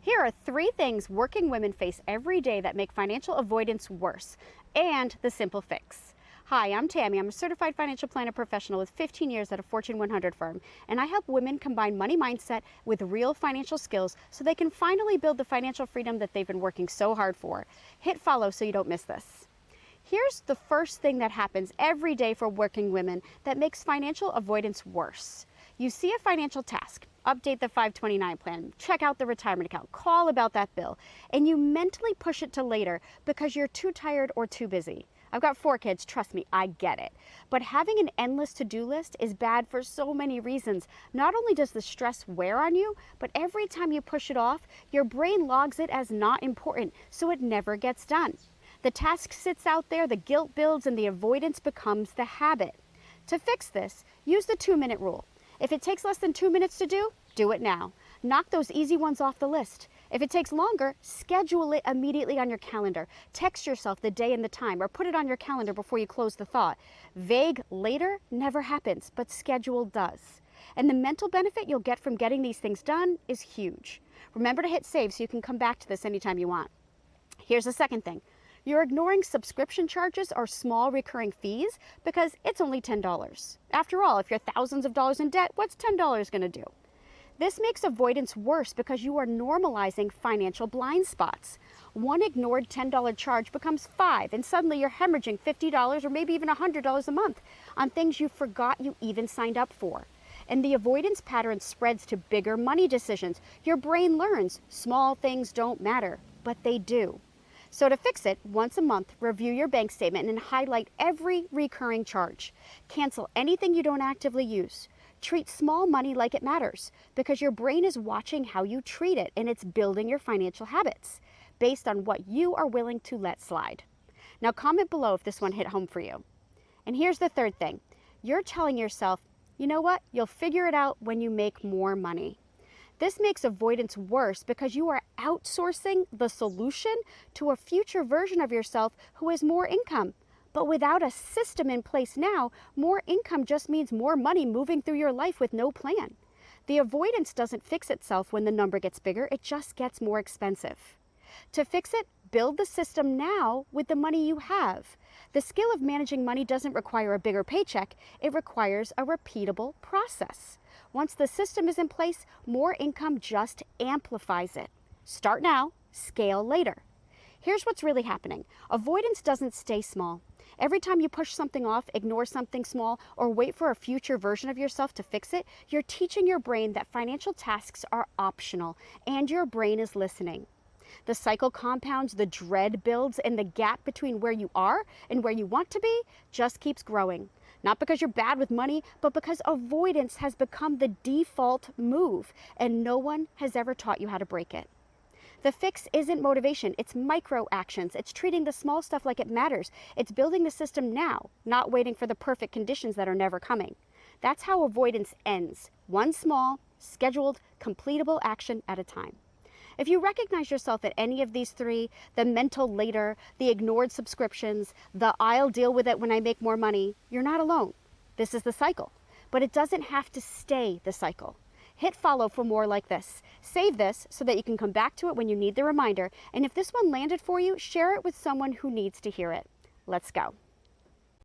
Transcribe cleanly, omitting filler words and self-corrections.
Here are 3 things working women face every day that make financial avoidance worse, and the simple fix. Hi, I'm Tammy. I'm a certified financial planner professional with 15 years at a Fortune 100 firm, and I help women combine money mindset with real financial skills so they can finally build the financial freedom that they've been working so hard for. Hit follow so you don't miss this. Here's the first thing that happens every day for working women that makes financial avoidance worse. You see a financial task, update the 529 plan, check out the retirement account, call about that bill, and you mentally push it to later because you're too tired or too busy. I've got 4 kids, trust me, I get it. But having an endless to-do list is bad for so many reasons. Not only does the stress wear on you, but every time you push it off, your brain logs it as not important, so it never gets done. The task sits out there, the guilt builds, and the avoidance becomes the habit. To fix this, use the 2-minute rule. If it takes less than 2 minutes to do it now. Knock those easy ones off the list. If it takes longer, schedule it immediately on your calendar. Text yourself the day and the time, or put it on your calendar before you close the thought. Vague later never happens, but schedule does. And the mental benefit you'll get from getting these things done is huge. Remember to hit save so you can come back to this anytime you want. Here's the second thing. You're ignoring subscription charges or small recurring fees because it's only $10. After all, if you're thousands of dollars in debt, what's $10 going to do? This makes avoidance worse because you are normalizing financial blind spots. One ignored $10 charge becomes 5, and suddenly you're hemorrhaging $50 or maybe even $100 a month on things you forgot you even signed up for. And the avoidance pattern spreads to bigger money decisions. Your brain learns small things don't matter, but they do. So to fix it, once a month, review your bank statement and highlight every recurring charge. Cancel anything you don't actively use. Treat small money like it matters because your brain is watching how you treat it, and it's building your financial habits based on what you are willing to let slide. Now comment below if this one hit home for you. And here's the third thing. You're telling yourself, you know what? You'll figure it out when you make more money. This makes avoidance worse because you are outsourcing the solution to a future version of yourself who has more income. But without a system in place now, more income just means more money moving through your life with no plan. The avoidance doesn't fix itself when the number gets bigger, it just gets more expensive. To fix it, build the system now with the money you have. The skill of managing money doesn't require a bigger paycheck, it requires a repeatable process. Once the system is in place, more income just amplifies it. Start now, scale later. Here's what's really happening. Avoidance doesn't stay small. Every time you push something off, ignore something small, or wait for a future version of yourself to fix it, you're teaching your brain that financial tasks are optional, and your brain is listening. The cycle compounds, the dread builds, and the gap between where you are and where you want to be just keeps growing. Not because you're bad with money, but because avoidance has become the default move, and no one has ever taught you how to break it. The fix isn't motivation, it's micro actions. It's treating the small stuff like it matters. It's building the system now, not waiting for the perfect conditions that are never coming. That's how avoidance ends. One small, scheduled, completable action at a time. If you recognize yourself at any of these 3, the mental later, the ignored subscriptions, the I'll deal with it when I make more money, you're not alone. This is the cycle, but it doesn't have to stay the cycle. Hit follow for more like this. Save this so that you can come back to it when you need the reminder. And if this one landed for you, share it with someone who needs to hear it. Let's go.